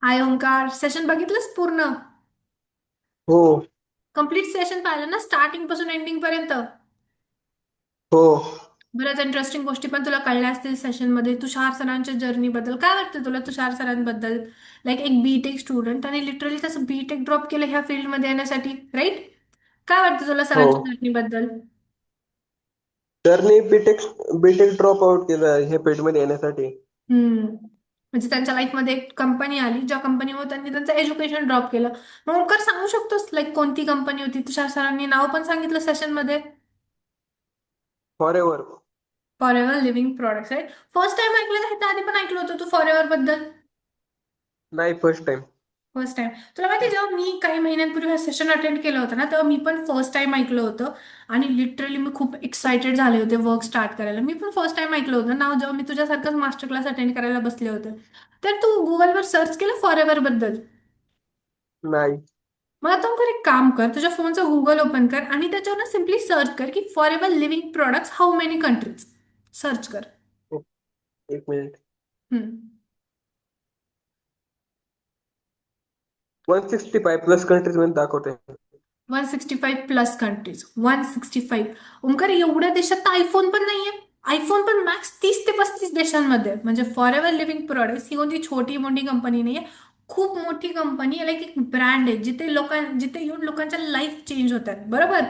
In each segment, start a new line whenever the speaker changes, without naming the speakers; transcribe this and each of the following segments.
हाय Omkar, session बघितलंस पूर्ण?
हो.
कम्प्लीट सेशन पाहिलं ना, स्टार्टिंग पासून एंडिंग पर्यंत?
हो.
बऱ्याच इंटरेस्टिंग गोष्टी पण तुला कळल्या असतील सेशन मध्ये. तुषार सरांच्या जर्नी बद्दल काय वाटतं तुला? तुषार सरांबद्दल, लाईक एक बीटेक स्टुडंट आणि लिटरली तसं बीटेक ड्रॉप केलं ह्या फील्ड मध्ये येण्यासाठी, राईट? काय वाटतं तुला
हो.
सरांच्या जर्नी बद्दल?
तरनी बीटेक बीटेक ड्रॉप आउट केलं हे फील्डमध्ये येण्यासाठी.
म्हणजे त्यांच्या लाईफ मध्ये एक कंपनी आली, ज्या कंपनीवर त्यांनी त्यांचं एज्युकेशन ड्रॉप केलं. मग ओंकार सांगू शकतोस लाईक कोणती कंपनी होती? तुषार सरांनी नाव पण सांगितलं सेशन मध्ये.
Forever.
Forever living products, right? First time ऐकलं का? ह्याच्या आधी पण ऐकलं होतं तू फॉर एव्हर बद्दल?
नाही, फर्स्ट टाइम.
First time. तुला माहिती आहे, जेव्हा मी काही महिन्यांपूर्वी हा सेशन अटेंड केलं होतं ना, तेव्हा मी पण फर्स्ट टाइम ऐकलं होतं. आणि लिटरली मी खूप एक्साइटेड झाले होते वर्क स्टार्ट करायला. मी पण फर्स्ट टाइम ऐकलं होतं नाव, जेव्हा मी तुझ्यासारखंच मास्टर क्लास अटेंड करायला बसले होते. तर तू गुगलवर सर्च केलं फॉर एव्हर बद्दल?
नाही.
मग आता कर एक काम कर, तुझ्या फोनचं गुगल ओपन कर आणि त्याच्यावर सिम्पली सर्च कर की for ever living products how many countries. Search कर.
ओ, एक मिनिट.
हम्म.
165 प्लस कंट्रीज मध्ये दाखवते.
165 प्लस कंट्रीज, 165. ओंकार, एवढ्या देशात तर आयफोन पण नाहीये. आयफोन पण मॅक्स 30 ते 35 देशांमध्ये आहे. म्हणजे फॉर एव्हर लिव्हिंग प्रोडक्ट्स ही कोणती छोटी मोठी कंपनी नाहीये. खूप मोठी कंपनी आहे, लाईक एक ब्रँड आहे जिथे येऊन लोकांच्या लाईफ चेंज होतात, बरोबर?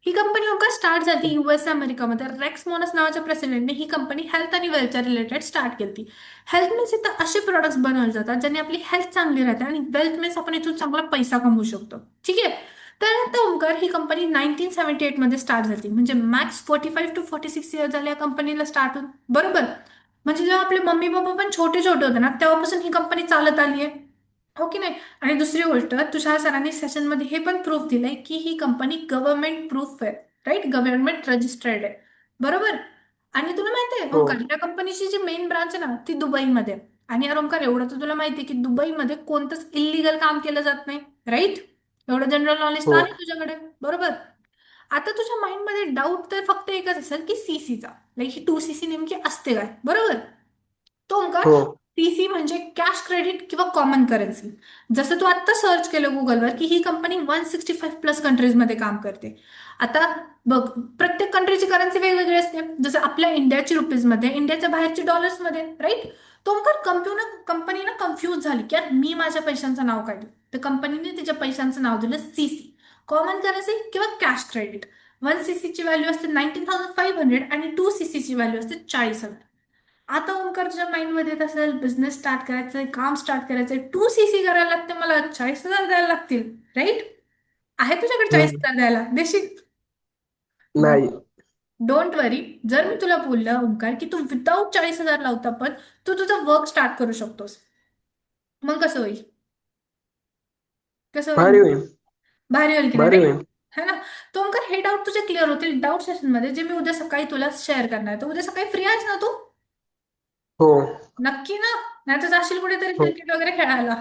ही कंपनी ओंकार स्टार्ट झाली युएस अमेरिकामध्ये. रेक्स मोनस नावाच्या प्रेसिडेंटने ही कंपनी हेल्थ आणि वेल्थच्या रिलेटेड स्टार्ट केली. हेल्थ मीन्स इथं असे प्रोडक्ट्स बनवले जातात ज्याने आपली हेल्थ चांगली राहते, आणि वेल्थ मीन्स आपण इथून चांगला पैसा कमवू शकतो. ठीक आहे. तर आता ओंकार, ही कंपनी 1978 मध्ये स्टार्ट झाली. म्हणजे मॅक्स 45 to 46 इयर्स झाले या कंपनीला स्टार्ट होऊन, बरोबर? म्हणजे जेव्हा आपले मम्मी पप्पा पण छोटे छोटे होते ना, तेव्हापासून ही कंपनी चालत आली आहे. हो की नाही? आणि दुसरी गोष्ट, तुषार सरांनी सेशनमध्ये हे पण प्रूफ दिलंय की ही कंपनी गव्हर्नमेंट प्रूफ आहे. राईट? गव्हर्नमेंट रजिस्टर्ड आहे, बरोबर? आणि तुला माहिती आहे
हो.
ओंकार, या कंपनीची जी मेन ब्रांच आहे ना, ती दुबईमध्ये आहे. आणि यार ओंकार, एवढं तर तुला माहिती आहे की दुबईमध्ये कोणतंच इलिगल काम केलं जात नाही, राईट? एवढं जनरल नॉलेज तर
हो.
आहे तुझ्याकडे, बरोबर? आता तुझ्या माइंडमध्ये डाऊट तर फक्त एकच असेल की सीसीचा, लाईक ही 2CC नेमकी असते काय, बरोबर? तो ओंकार,
हो.
टीसी म्हणजे कॅश क्रेडिट किंवा कॉमन करन्सी. जसं तू आत्ता सर्च केलं गुगलवर की ही कंपनी 165 प्लस कंट्रीजमध्ये काम करते. आता बघ, प्रत्येक कंट्रीची करन्सी वेगवेगळी असते. जसं आपल्या इंडियाची रुपीजमध्ये, इंडियाच्या बाहेरची डॉलर्समध्ये, राईट? तो ओंकार, कंपनी ना कन्फ्यूज झाली की यार मी माझ्या पैशांचं नाव काढलं. तर कंपनीने तिच्या पैशांचं नाव दिलं सीसी, कॉमन करन्सी किंवा कॅश क्रेडिट. 1CC ची व्हॅल्यू असते 19,500 आणि 2CC ची व्हॅल्यू असते 40,000. आता ओंकार, तुझ्या माइंड मध्ये येत असेल बिझनेस स्टार्ट करायचंय, काम स्टार्ट करायचंय, 2CC करायला लागते, मला 40,000 द्यायला लागतील, राईट? आहे तुझ्याकडे चाळीस
हम्म.
हजार द्यायला? देशील?
नाही.
डोंट वरी. जर मी तुला बोललं ओंकार की तू विदाऊट 40,000 लावता पण तू तुझा वर्क स्टार्ट करू शकतोस, मग कसं होईल? कसं होईल?
भारी होईल.
भारी होईल की नाही,
भारी
राईट?
होईल.
है ना? तो ओंकार, हे डाऊट तुझे क्लिअर होतील डाऊट सेशन मध्ये, जे मी उद्या सकाळी तुला शेअर करणार आहे. तर उद्या सकाळी फ्री आहेस ना तू?
हो.
नक्की ना? नाही तर जाशील कुठेतरी
हो.
क्रिकेट वगैरे खेळायला?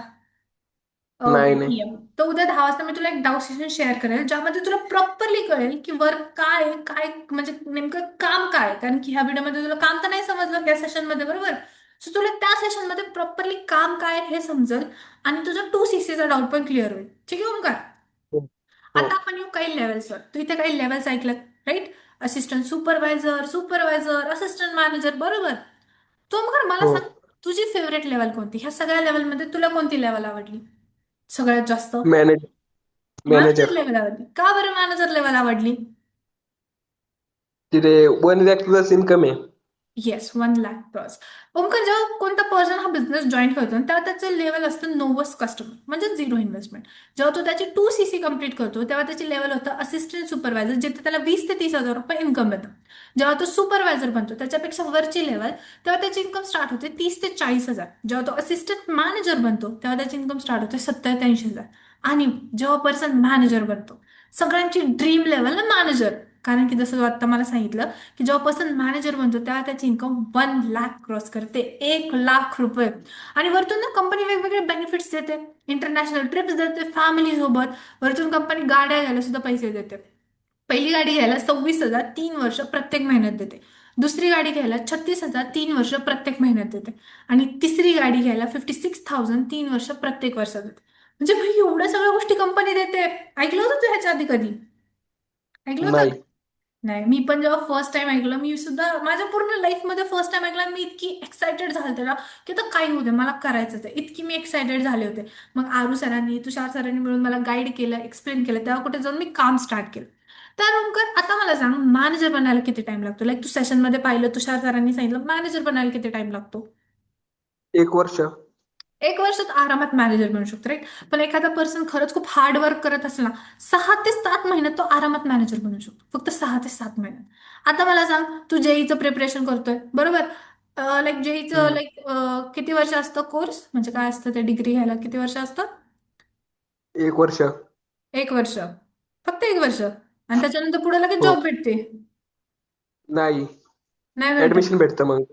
नाही,
ओके,
नाही.
ठीक आहे. तर उद्या 10 वाजता मी तुला एक डाऊट सेशन शेअर करेल, ज्यामध्ये तुला प्रॉपरली कळेल की वर्क काय आहे, काय म्हणजे नेमकं काम काय आहे. कारण की ह्या व्हिडिओमध्ये तुला काम तर नाही समजलं या सेशनमध्ये, बरोबर? सो तुला त्या सेशनमध्ये प्रॉपरली काम काय आहे हे समजेल. आणि तुझा 2CCचा डाऊट पण क्लिअर होईल. ठीक आहे ओंकार?
हो. हो.
आता आपण येऊ काही लेवल्सवर. तू इथे काही लेवल्स ऐकल्यात, right? Assistant supervisor, supervisor, assistant manager, बरोबर? तो मग मला
हो.
सांग, तुझी फेवरेट लेवल कोणती? ह्या सगळ्या लेवलमध्ये तुला कोणती लेवल आवडली सगळ्यात जास्त?
Manage
manager
manager.
लेवल आवडली का बरं? मॅनेजर लेवल आवडली?
तिथे 1 लाख प्लस इन्कम आहे.
Yes, 1 lakh cross. ओमकार, जेव्हा कोणता पर्सन हा बिझनेस जॉईन करतो ना, तेव्हा त्याचं लेवल असतं नोवस कस्टमर, म्हणजे झिरो इन्व्हेस्टमेंट. जेव्हा तो त्याची 2CC कंप्लीट करतो तेव्हा त्याची लेवल होतं असिस्टंट सुपरवायझर, जिथे त्याला 20 ते 30 हजार रुपये इन्कम येतं. जेव्हा तो सुपरवायझर बनतो, त्याच्यापेक्षा वरची लेवल, तेव्हा त्याची इन्कम स्टार्ट होते 30 ते 40 हजार. जेव्हा तो असिस्टंट मॅनेजर बनतो तेव्हा त्याची इन्कम स्टार्ट होते 70 ते 80 हजार. आणि जेव्हा पर्सन मॅनेजर बनतो, सगळ्यांची ड्रीम लेवल ना मॅनेजर. कारण की जसं तू आता मला सांगितलं की जेव्हा पर्सन मॅनेजर बनतो तेव्हा त्याची इन्कम 1 लाख क्रॉस करते, 1 लाख रुपये. आणि वरतून ना कंपनी वेगवेगळे बेनिफिट्स देते, इंटरनॅशनल ट्रिप्स देते फॅमिली सोबत. वरतून कंपनी गाड्या घ्यायला सुद्धा पैसे देते. पहिली गाडी घ्यायला 26,000 3 वर्ष प्रत्येक महिन्यात देते. दुसरी गाडी घ्यायला 36,000 3 वर्ष प्रत्येक महिन्यात देते. आणि तिसरी गाडी घ्यायला 56,000 3 वर्ष प्रत्येक वर्षात देते. म्हणजे भाई एवढ्या सगळ्या गोष्टी कंपनी देते. ऐकलं होतं तू ह्याच्या आधी कधी? ऐकलं होतं?
नाही.
नाही, मी पण जेव्हा फर्स्ट टाइम ऐकलं, मी सुद्धा माझ्या पूर्ण लाईफमध्ये फर्स्ट टाइम ऐकलं आणि मी इतकी एक्साइटेड झाले ना, की आता काही होते मला करायचंच आहे, इतकी मी एक्साइटेड झाले होते. मग आरू सरांनी तुषार सरांनी मिळून मला गाईड केलं, एक्सप्लेन केलं, तेव्हा कुठे जाऊन मी काम स्टार्ट केलं. तर ओमकार, आता मला सांग, मॅनेजर बनायला किती टाइम लागतो? लाईक तू सेशनमध्ये पाहिलं, तुषार सरांनी सांगितलं मॅनेजर बनायला किती टाइम लागतो?
1 वर्ष.
1 वर्षात आरामात मॅनेजर बनू शकतो, राईट? पण एखादा पर्सन खरंच खूप हार्ड वर्क करत असेल ना, 6 ते 7 महिन्यात तो आरामात मॅनेजर बनू शकतो, फक्त 6 ते 7 महिन्यात. आता मला सांग, तू जेईचं प्रिपरेशन करतोय, बरोबर? लाईक जेईचं
हम्म.
लाईक किती वर्ष असतं कोर्स, म्हणजे काय असतं ते डिग्री घ्यायला किती वर्ष असतं?
1 वर्ष.
1 वर्ष, फक्त 1 वर्ष, आणि त्याच्यानंतर पुढे लगेच
हो.
जॉब भेटते?
नाही.
नाही भेटत?
ऍडमिशन भेटतं मग.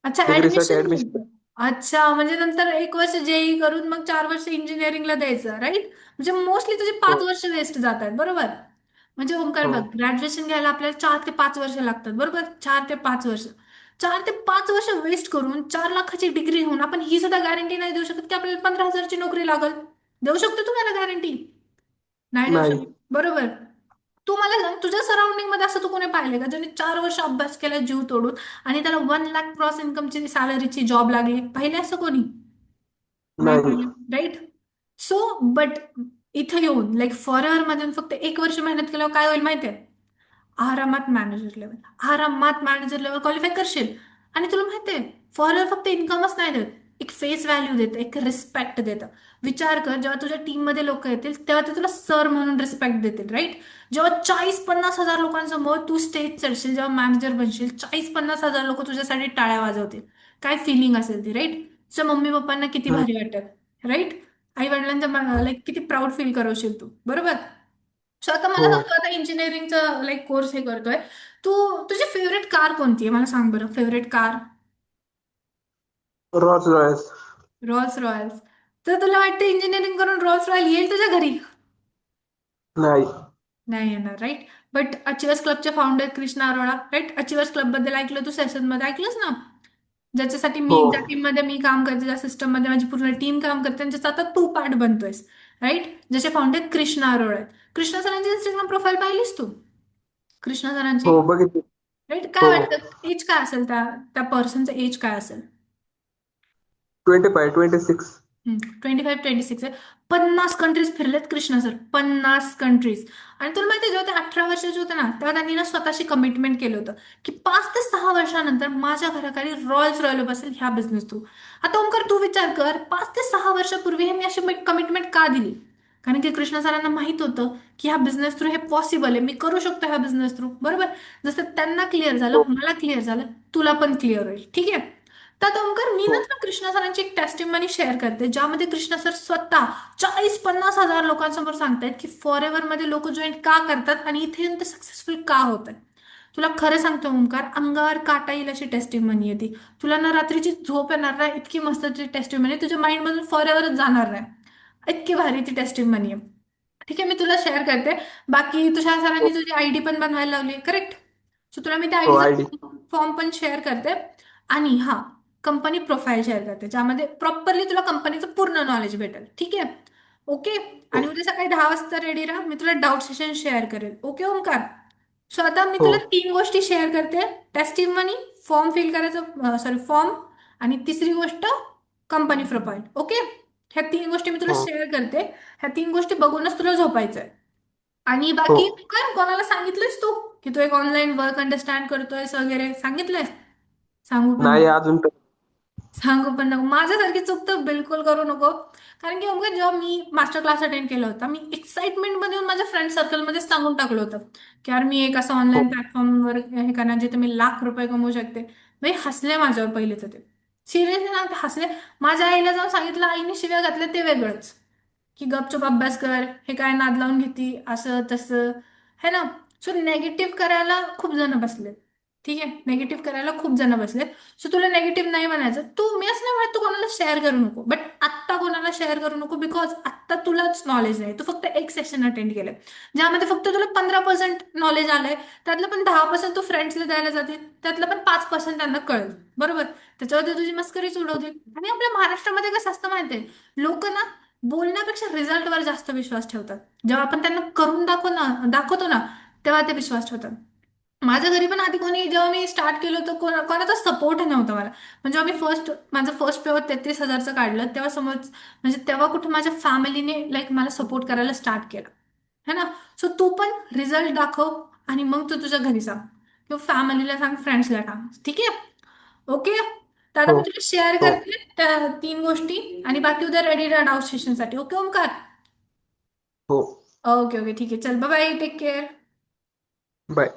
अच्छा,
डिग्रीसाठी
ऍडमिशन
ऍडमिशन.
मिळतं. अच्छा, म्हणजे नंतर 1 वर्ष जेई करून मग 4 वर्ष इंजिनिअरिंगला द्यायचं, राईट? म्हणजे मोस्टली तुझे
हो.
5 वर्ष वेस्ट जात आहेत, बरोबर? म्हणजे ओमकार
हो.
बघ, ग्रॅज्युएशन घ्यायला आपल्याला 4 ते 5 वर्ष लागतात, बरोबर? 4 ते 5 वर्ष. 4 ते 5 वर्ष वेस्ट करून 4 लाखाची डिग्री घेऊन आपण ही सुद्धा गॅरंटी नाही देऊ शकत की आपल्याला 15,000ची नोकरी लागल. देऊ शकतो तुम्हाला गॅरंटी? नाही देऊ
नाही.
शकत, बरोबर? तू मला सांग, तुझ्या सराउंडिंग मध्ये असं तू कोणी पाहिले का ज्याने 4 वर्ष अभ्यास केला जीव तोडून आणि त्याला 1 लाख क्रॉस इन्कमची सॅलरीची जॉब लागली? पाहिले असं कोणी? नाही
नाही.
पाहिले, राईट? सो बट इथे येऊन लाईक फॉरेवर मध्ये फक्त 1 वर्ष मेहनत केल्यावर काय होईल माहितीये? आरामात मॅनेजर लेवल, आरामात मॅनेजर लेवल क्वालिफाय करशील. आणि तुला माहितीये, फॉलोअर फक्त इन्कमच नाही देत, एक फेस व्हॅल्यू देतं, एक रिस्पेक्ट देतं. विचार कर, जेव्हा तुझ्या टीम मध्ये लोक येतील तेव्हा ते तुला सर म्हणून रिस्पेक्ट देतील, राईट? जेव्हा 40-50 हजार लोकांसमोर तू स्टेज चढशील, जेव्हा मॅनेजर बनशील, 40-50 हजार लोक तुझ्यासाठी टाळ्या वाजवतील. काय फिलिंग असेल ती, राईट? तुझ्या मम्मी पप्पांना किती
हम्म.
भारी वाटेल, राईट? आई वडिलांच्या लाईक किती प्राऊड फील करवशील तू, बरोबर? सो आता मला
हो.
सांग, तू आता इंजिनिअरिंगचा लाईक कोर्स हे करतोय. तू, तुझी फेवरेट कार कोणती आहे मला सांग बरं, favourite car?
Rolls Royce.
Rolls Royce. तर तुला वाटतं इंजिनिअरिंग करून रॉल्स रॉयल येईल तुझ्या घरी?
नाही.
नाही येणार, राईट? बट अचिवर्स क्लबचे founder Krishna Arora, right? Achievers club बद्दल ऐकलं तू, सेशन मध्ये ऐकलंस ना? ज्याच्यासाठी
हो.
मी, ज्या टीम मध्ये मी काम करते, ज्या सिस्टम मध्ये माझी पूर्ण टीम काम करते, त्यांच्यात आता तू पार्ट बनतोयस, राईट? ज्याचे फाउंडर कृष्णा अरोरा आहेत. कृष्णा सरांची इंस्टाग्राम प्रोफाईल पाहिलीस तू? कृष्णा सरांची,
हो, बघितली.
राईट? काय
हो.
वाटतं एज काय असेल त्या त्या पर्सनचं, एज काय असेल?
25, 26.
25-26 आहे. 50 कंट्रीज फिरलेत कृष्णा सर, 50 कंट्रीज. आणि तुला माहिती, जेव्हा ते 18 वर्षाचे होते ना, तेव्हा त्यांनी ना स्वतःशी कमिटमेंट केलं होतं की 5 ते 6 वर्षानंतर माझ्या घराखाली रॉयल्स रॉयल बसेल ह्या बिझनेस थ्रू. आता ओमकार, तू विचार कर, 5 ते 6 वर्षापूर्वी ह्यांनी अशी कमिटमेंट का दिली? कारण की कृष्णा सरांना माहित होतं की ह्या बिझनेस थ्रू हे पॉसिबल आहे, मी करू शकतो ह्या बिझनेस थ्रू, बरोबर? जसं त्यांना क्लिअर झालं,
हो.
मला क्लिअर झालं, तुला पण क्लिअर होईल, ठीक आहे? तर ओमकार, मी ना
हो.
तुला कृष्णा सरांची एक टेस्टिमनी शेअर करते, ज्यामध्ये कृष्णा सर स्वतः 40-50 हजार लोकांसमोर सांगतायत की फॉरेवर मध्ये लोक जॉईन का करतात आणि इथे येऊन ते सक्सेसफुल का होत आहे. तुला खरं सांगतो ओमकार, अंगावर काटा येईल अशी टेस्टिमनी आहे ती. तुला ना रात्रीची झोप येणार नाही, इतकी मस्त ती टेस्टिमनी, तुझ्या माइंड मधून फॉरेवरच जाणार नाही, इतकी भारी ती टेस्टिमनी आहे. ठीक आहे, मी तुला शेअर करते. बाकी तुषार
हो.
सरांनी तुझी आयडी पण बनवायला लावली, करेक्ट? सो तुला मी त्या
हो.
आयडीचा
आयडी.
फॉर्म पण शेअर करते. आणि हा, कंपनी प्रोफाईल शेअर करते, ज्यामध्ये प्रॉपरली तुला कंपनीचं पूर्ण नॉलेज भेटेल, ठीक आहे? ओके.
हो.
आणि उद्या सकाळी 10 वाजता रेडी राहा, मी तुला डाऊट सेशन शेअर करेल, ओके ओमकार? सो आता मी
हो.
तुला 3 गोष्टी शेअर करते. टेस्टिमनी, फॉर्म फिल करायचं, सॉरी फॉर्म, आणि तिसरी गोष्ट कंपनी प्रोफाईल, ओके? ह्या 3 गोष्टी मी तुला
हो.
शेअर करते. ह्या 3 गोष्टी बघूनच तुला झोपायचंय. आणि
हो.
बाकी काय कोणाला सांगितलंयस तू की तू एक ऑनलाईन वर्क अंडरस्टँड करतोयस वगैरे, सांगितलंय? सांगू पण
नाही
नको.
अजून तर.
सांगू पण नको, माझ्यासारखी चूक तर बिलकुल करू नको. कारण की अवघं, जेव्हा मी मास्टर क्लास अटेंड केला होता, मी एक्साइटमेंट मध्ये येऊन माझ्या फ्रेंड सर्कलमध्ये सांगून टाकलं होतं की यार, मी एक असं
हो.
ऑनलाईन प्लॅटफॉर्मवर हे करणार जिथे मी ₹1,00,000 कमवू शकते. भाई हसले माझ्यावर पहिले तर ते, सिरियसली सांगते, हसले. माझ्या आईला जाऊन सांगितलं, आईने शिव्या घातल्या, ते वेगळंच, की गपचूप अभ्यास कर, हे काय नाद लावून घेती, असं तसं, है ना? सो नेगेटिव्ह करायला खूप जण बसले. ठीक आहे, नेगेटिव्ह करायला खूप जण बसलेत. सो तुला नेगेटिव्ह नाही म्हणायचं, तू मी असं नाही म्हणत तू कोणाला शेअर करू नको, बट आत्ता कोणाला शेअर करू नको, बिकॉज आत्ता तुलाच नॉलेज नाही. तू फक्त एक सेशन अटेंड केलंय, ज्यामध्ये फक्त तुला 15% नॉलेज आलंय. त्यातलं पण 10% तू फ्रेंड्सला द्यायला जाते, त्यातलं पण 5% त्यांना कळेल. बरोबर. त्याच्यावरती तुझी मस्करीच उडवतील. आणि आपल्या महाराष्ट्रामध्ये कसं असतं माहितीये, लोक ना बोलण्यापेक्षा रिझल्टवर जास्त विश्वास ठेवतात. जेव्हा आपण त्यांना करून दाखवतो ना, तेव्हा ते विश्वास ठेवतात. माझ्या घरी पण आधी कोणी, जेव्हा मी स्टार्ट केलं होतं, कोणाचा सपोर्ट नव्हता मला. म्हणजे जेव्हा मी माझं फर्स्ट पेपर 33,000चं काढलं, तेव्हा समज, म्हणजे तेव्हा कुठे माझ्या फॅमिलीने लाईक मला सपोर्ट करायला स्टार्ट केलं. है ना. सो तू पण रिझल्ट दाखव, आणि मग तू तुझ्या घरी सांग, किंवा फॅमिलीला सांग, फ्रेंड्सला सांग. ठीक आहे. ओके. तर आता
हो
मी तुला शेअर
हो
करते त्या 3 गोष्टी, आणि बाकी उद्या रेडी राहा डाउट सेशनसाठी. ओके ओमकार.
हो.
ओके ओके ठीक आहे, चल bye bye, take care.
Bye.